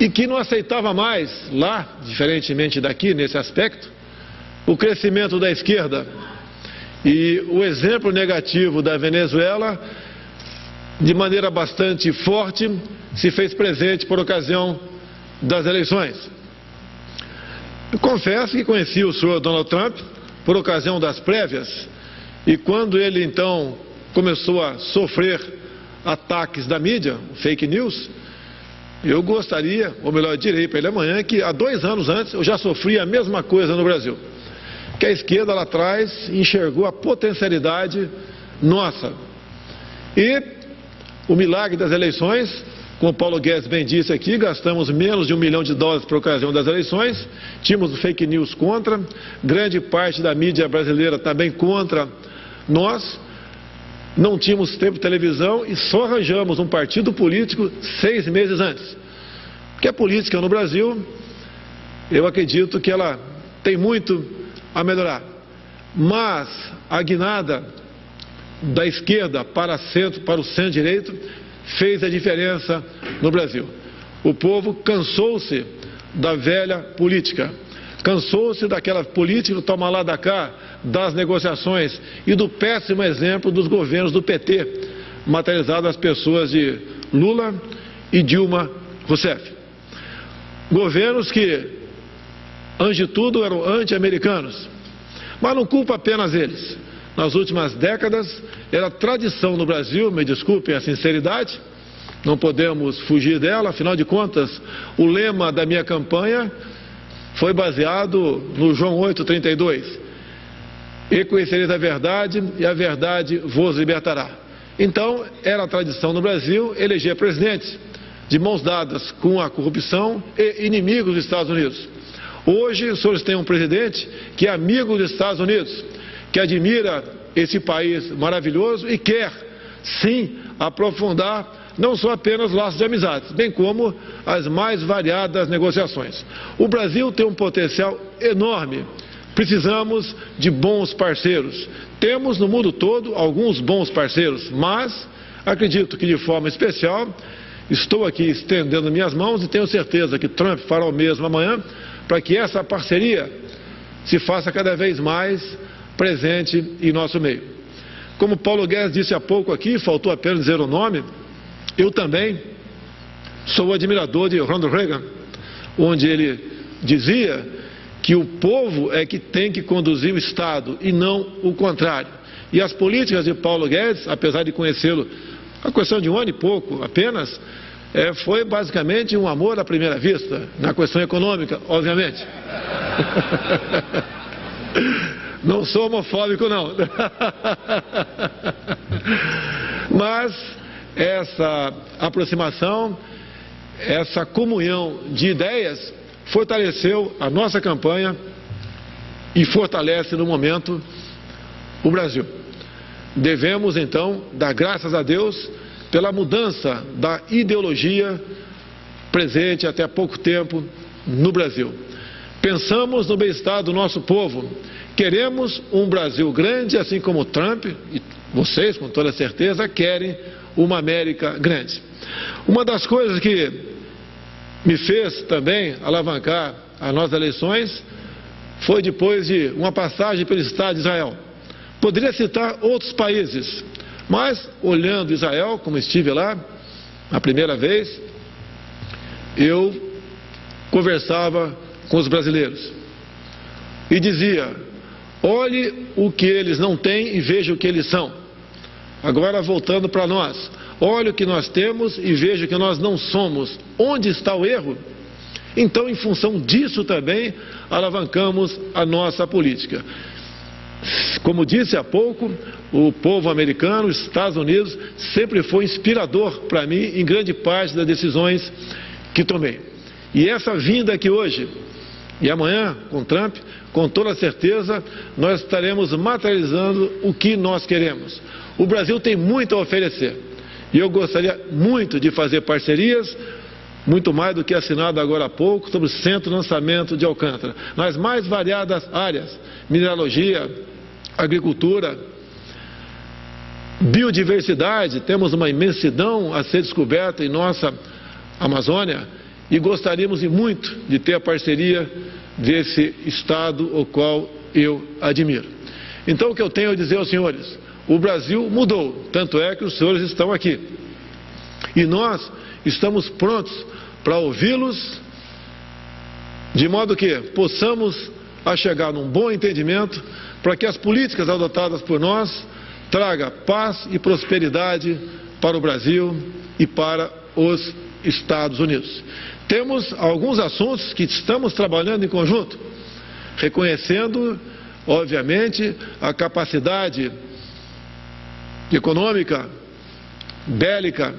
S4: e que não aceitava mais, lá, diferentemente daqui, nesse aspecto, o crescimento da esquerda. E o exemplo negativo da Venezuela, de maneira bastante forte, se fez presente por ocasião das eleições. Eu confesso que conheci o senhor Donald Trump por ocasião das prévias, e quando ele então começou a sofrer ataques da mídia, fake news, eu gostaria, ou melhor, direi para ele amanhã, que há 2 anos antes eu já sofria a mesma coisa no Brasil. Que a esquerda lá atrás enxergou a potencialidade nossa E o milagre das eleições, como o Paulo Guedes bem disse aqui, gastamos menos de $1 milhão por ocasião das eleições, tínhamos fake news contra, grande parte da mídia brasileira também contra nós, não tínhamos tempo de televisão e só arranjamos um partido político 6 meses antes. Porque a política no Brasil, eu acredito que ela tem muito a melhorar. Mas a guinada da esquerda para o centro-direito fez a diferença no Brasil. O povo cansou-se da velha política, cansou-se daquela política do toma lá da cá, das negociações e do péssimo exemplo dos governos do PT, materializado nas pessoas de Lula e Dilma Rousseff. Governos que, antes de tudo, eram anti-americanos, mas não culpa apenas eles. Nas últimas décadas, era tradição no Brasil, me desculpem a sinceridade, não podemos fugir dela, afinal de contas, o lema da minha campanha foi baseado no João 8,32. E conhecereis a verdade, e a verdade vos libertará. Então, era a tradição no Brasil eleger presidentes de mãos dadas com a corrupção e inimigos dos Estados Unidos. Hoje, os senhores têm um presidente que é amigo dos Estados Unidos, que admira esse país maravilhoso e quer, sim, aprofundar não só apenas laços de amizades, bem como as mais variadas negociações. O Brasil tem um potencial enorme. Precisamos de bons parceiros. Temos no mundo todo alguns bons parceiros, mas acredito que de forma especial estou aqui estendendo minhas mãos e tenho certeza que Trump fará o mesmo amanhã para que essa parceria se faça cada vez mais presente em nosso meio. Como Paulo Guedes disse há pouco aqui, faltou apenas dizer o nome, eu também sou admirador de Ronald Reagan, onde ele dizia que o povo é que tem que conduzir o Estado e não o contrário. E as políticas de Paulo Guedes, apesar de conhecê-lo a questão de 1 ano e pouco apenas, foi basicamente um amor à primeira vista, na questão econômica, obviamente. Não sou homofóbico, não. Mas essa aproximação, essa comunhão de ideias fortaleceu a nossa campanha e fortalece no momento o Brasil. Devemos então dar graças a Deus pela mudança da ideologia presente até há pouco tempo no Brasil. Pensamos no bem-estar do nosso povo. Queremos um Brasil grande, assim como Trump, e vocês com toda certeza querem uma América grande. Uma das coisas que me fez também alavancar as nossas eleições foi depois de uma passagem pelo Estado de Israel. Poderia citar outros países, mas olhando Israel, como estive lá a primeira vez, eu conversava com os brasileiros e dizia: olhe o que eles não têm e veja o que eles são. Agora voltando para nós, olhe o que nós temos e veja o que nós não somos. Onde está o erro? Então, em função disso também, alavancamos a nossa política. Como disse há pouco, o povo americano, os Estados Unidos, sempre foi inspirador para mim em grande parte das decisões que tomei. E essa vinda aqui hoje e amanhã com Trump, com toda certeza, nós estaremos materializando o que nós queremos. O Brasil tem muito a oferecer e eu gostaria muito de fazer parcerias, muito mais do que assinado agora há pouco, sobre o Centro de Lançamento de Alcântara, nas mais variadas áreas: mineralogia, agricultura, biodiversidade. Temos uma imensidão a ser descoberta em nossa Amazônia e gostaríamos muito de ter a parceria desse Estado, o qual eu admiro. Então, o que eu tenho a dizer aos senhores: o Brasil mudou, tanto é que os senhores estão aqui. E nós estamos prontos para ouvi-los, de modo que possamos chegar num bom entendimento, para que as políticas adotadas por nós tragam paz e prosperidade para o Brasil e para os Estados Unidos. Temos alguns assuntos que estamos trabalhando em conjunto, reconhecendo, obviamente, a capacidade econômica bélica,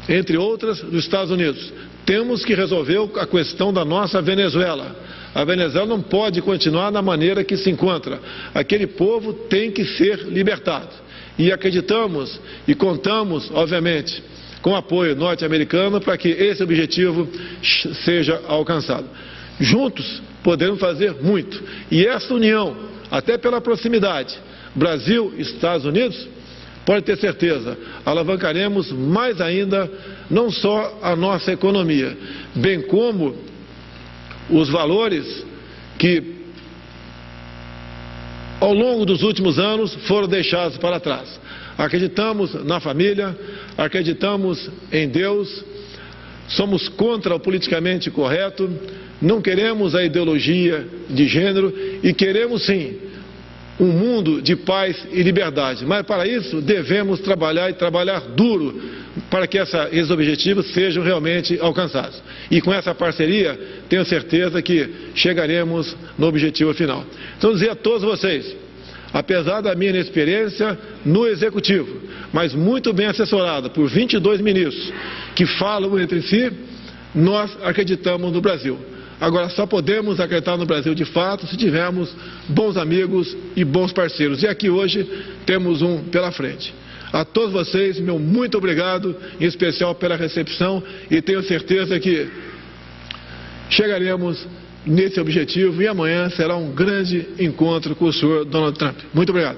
S4: entre outras, dos Estados Unidos. Temos que resolver a questão da nossa Venezuela. A Venezuela não pode continuar da maneira que se encontra. Aquele povo tem que ser libertado. E acreditamos e contamos, obviamente, com o apoio norte-americano para que esse objetivo seja alcançado. Juntos podemos fazer muito. E essa união, até pela proximidade, Brasil e Estados Unidos, pode ter certeza, alavancaremos mais ainda não só a nossa economia, bem como os valores que ao longo dos últimos anos foram deixados para trás. Acreditamos na família, acreditamos em Deus, somos contra o politicamente correto, não queremos a ideologia de gênero e queremos sim um mundo de paz e liberdade. Mas para isso devemos trabalhar e trabalhar duro para que esses objetivos sejam realmente alcançados. E com essa parceria, tenho certeza que chegaremos no objetivo final. Então, dizer a todos vocês, apesar da minha inexperiência no Executivo, mas muito bem assessorado por 22 ministros que falam entre si, nós acreditamos no Brasil. Agora, só podemos acreditar no Brasil de fato se tivermos bons amigos e bons parceiros. E aqui hoje temos um pela frente. A todos vocês, meu muito obrigado, em especial pela recepção, e tenho certeza que chegaremos nesse objetivo e amanhã será um grande encontro com o senhor Donald Trump. Muito obrigado.